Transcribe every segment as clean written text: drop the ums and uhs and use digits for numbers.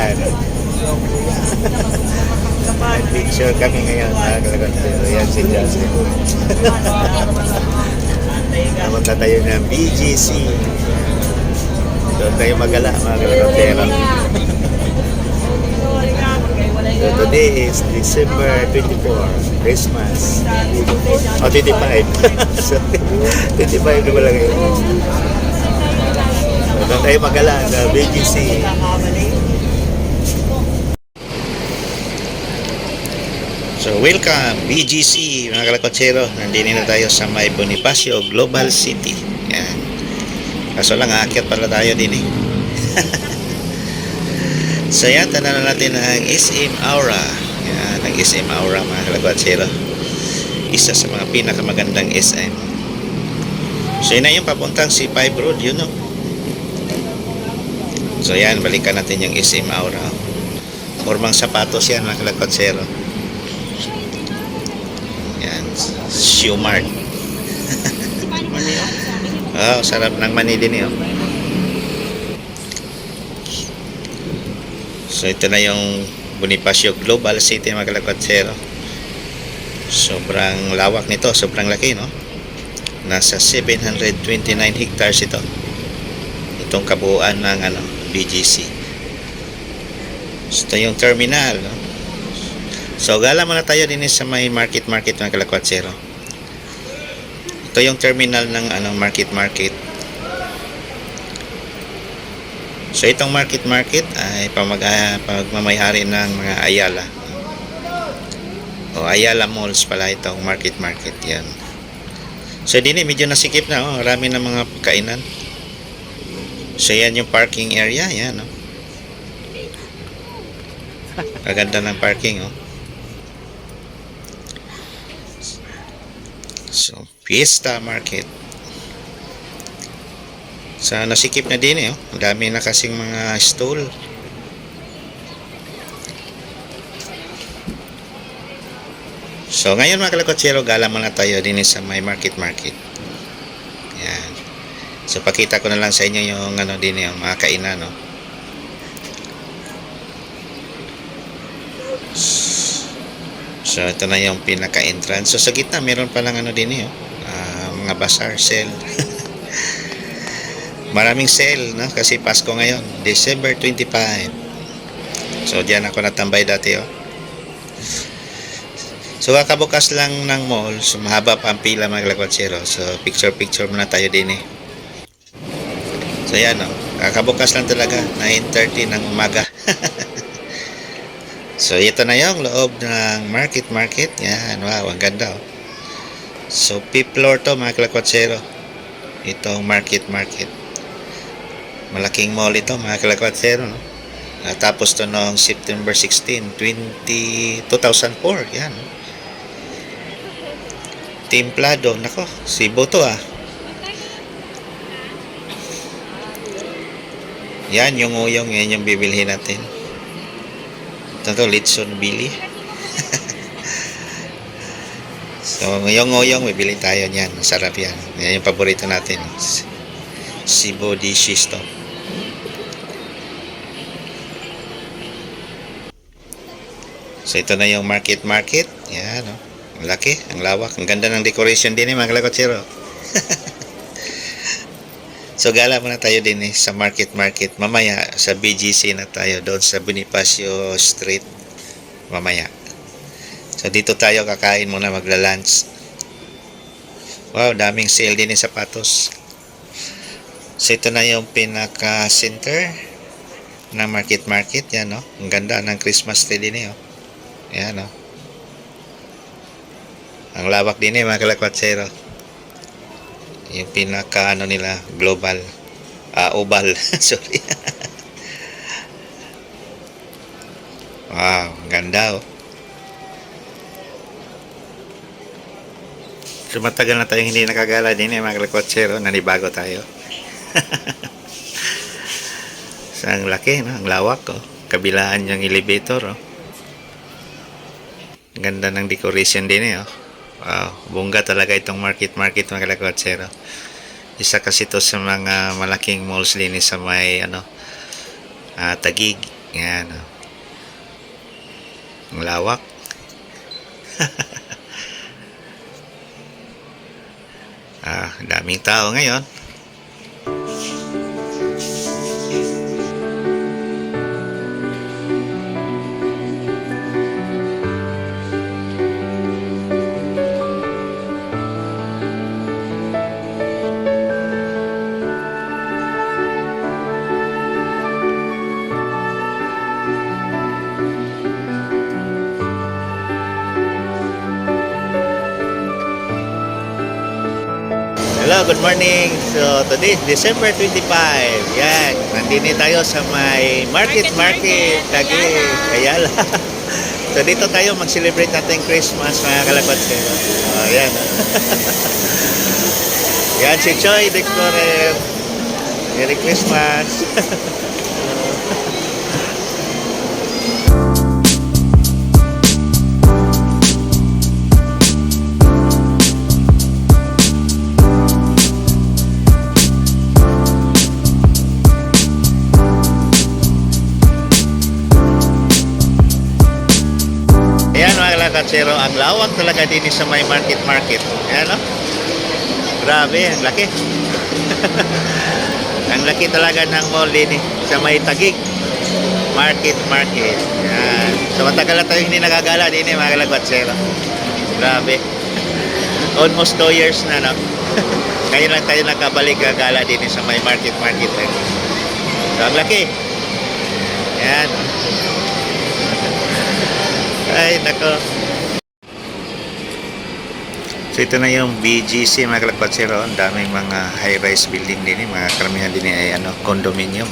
Yan. May picture kami ngayon, mga kalakwatsero. Yan si Joseph. Namunta tayo ng BGC. Doon tayo magala, mga kalakwatsero. So today is December 24, Christmas. O, 25. Sorry. 25 na pala ngayon. So doon tayo magala sa BGC. So welcome BGC, mga kalakwatsero. Nandito na tayo sa may Bonifacio Global City. Yan. Kaso lang aakyat pala tayo din eh. So yan, tanan natin ang SM Aura. Yan, ang SM Aura, mga kalakwatsero. Isa sa mga pinakamagandang SM. So yun na yung papuntang C5 Road, yun no. So yan, balikan natin yung SM Aura. Formang sapatos yan, mga kalakwatsero. Yan, Shoe Mart. Oh, sarap ng mani din eh. So ito na yung Bonifacio Global City, mga kalakwatsero. Sobrang lawak nito, sobrang laki no. Nasa 729 hectares ito. Itong kabuuan ng BGC. So ito yung terminal no? So gala muna tayo din sa may market mga kalakwatsero. Ito yung terminal ng market. So itong market ay pagmamayari ng mga Ayala. O Ayala Malls pala itong market yan. So din medyo nasikip na marami na mga kainan. So yan yung parking area, yan Kaganda ng parking So Fiesta Market. Sa nasikip na din ang dami na kasing mga stall. So ngayon, mga kalakwatsero, gala muna tayo din sa may market. Yan. So pakita ko na lang sa inyo yung din yung mga kainan So ito na yung pinaka-entrance. So sa gitna meron pa lang din mga bazaar sale. Maraming sale kasi Pasko ngayon, December 25. So diyan ako natambay dati So kakabukas lang ng mall, so mahaba pa ang pila, mga kalakwatsero. So picture muna tayo din So yan kakabukas lang talaga 9:30 ng umaga. So ito na yung loob ng market. Yan, wow, ang ganda So 5th floor to, mga kalakwatsero. Itong market. Malaking mall ito, mga kalakwatsero Tapos to noong September 16, 2004. Yan Templado, nako, Cebu to Yan yung uyong, yan yung bibilhin natin. Ito Litson Billy. So yung uyong bibili tayo niyan, masarap yan. Yan yung paborito natin, Cebu dishes to. So ito na yung market. Yan ang laki, ang lawak, ang ganda ng decoration din mga kalakwatsero. So gala muna tayo din sa market. Mamaya sa BGC na tayo, doon sa Bonifacio Street mamaya. So dito tayo kakain muna, magla-lunch. Wow, daming sale din sapatos. So ito na yung pinaka-center ng market. Yan ang ganda ng Christmas tree din Yan ang lawak din mga kalakwatsero. Yung pinaka nila, global oval. Sorry. Wow, ang ganda So matagal na tayong hindi nakagala din mga kalakwatsero, nanibago tayo. So ang laki ang lawak kabilaan yung elevator Ganda ng decoration din Wow, bongga talaga itong market mga kalakwatsero. Isa kasi ito sa mga malaking malls din sa may Taguig. Yan. Oh. Ang lawak. Daming tao ngayon. Hello, good morning. So, today is December 25. Yan, nandini tayo sa may Market Taguig, Ayala. So, dito tayo mag-celebrate natin Christmas, mga kalakotse. Yan. Yan, si Choi, the Explorer. Merry Christmas. Ayan mga kalakatsero, ang lawak talaga din sa may market. Ayan o. Grabe, ang laki. Ang laki talaga ng mall din sa may Taguig. Market. Ayan. So matagal na tayo hindi nakagala din mga kalakatsero. Grabe. Almost 2 years na, no? Ngayon lang tayo nakabalik gagala din sa may market. So ang laki. Ayan. Ay, nako. So, ito na yung BGC, mga kalakbatsero. Ang daming mga high-rise building din. Mga karamihan din ay condominium.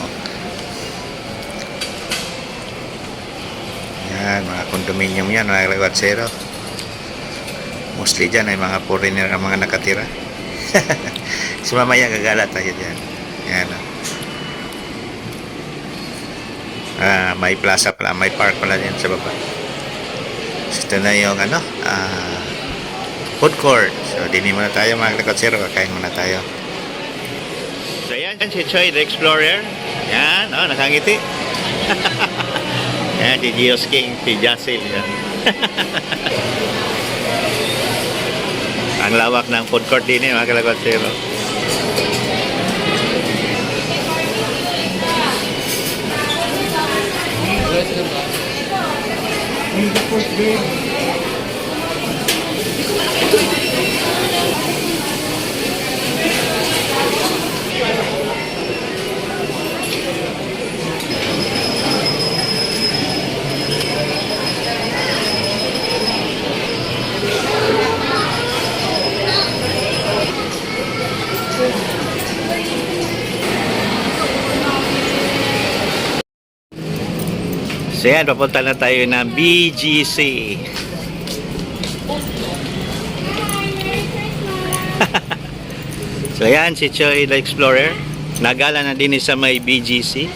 Yan, mga condominium yan, mga kalakbatsero. Mostly dyan ay mga foreigner ang mga nakatira. So, mamaya gagala tayo dyan. Yan. May plaza pala, may park pala dyan sa baba. So, ito na yung food court. So, dini muna tayo mga kalakwatsero. Kakain muna tayo. So, yan si Choi the Explorer. Yan, nakangiti. Yan, si Gios King, si Jasil. Yan. Ang lawak ng food court din mga kalakwatsero. So yan, papunta na tayo ng BGC. So yan, si Choi the Explorer. Nagala na din sa may BGC.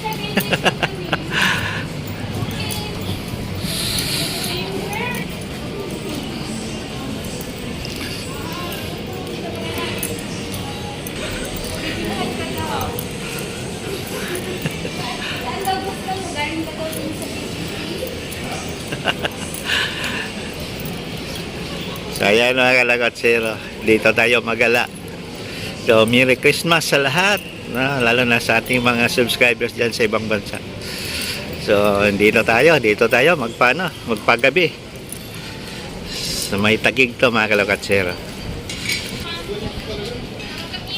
So ayan mga kalakwatsero, dito tayo magala. So Merry Christmas sa lahat, lalo na sa ating mga subscribers dyan sa ibang bansa. So dito tayo magpagabi sa may Taguig to mga kalakwatsero.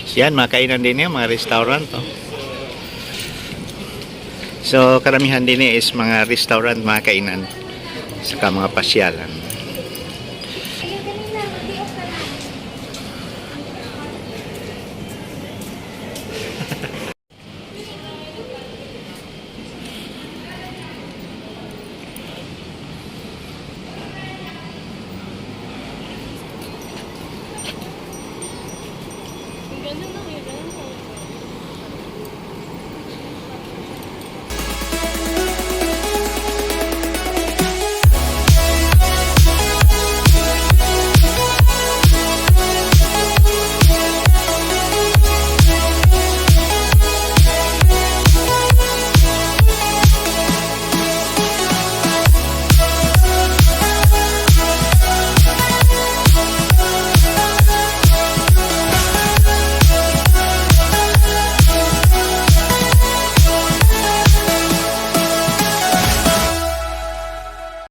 So yan, mga kainan din yung mga restaurant to. So karamihan din is mga restaurant, mga kainan, saka mga pasyalan.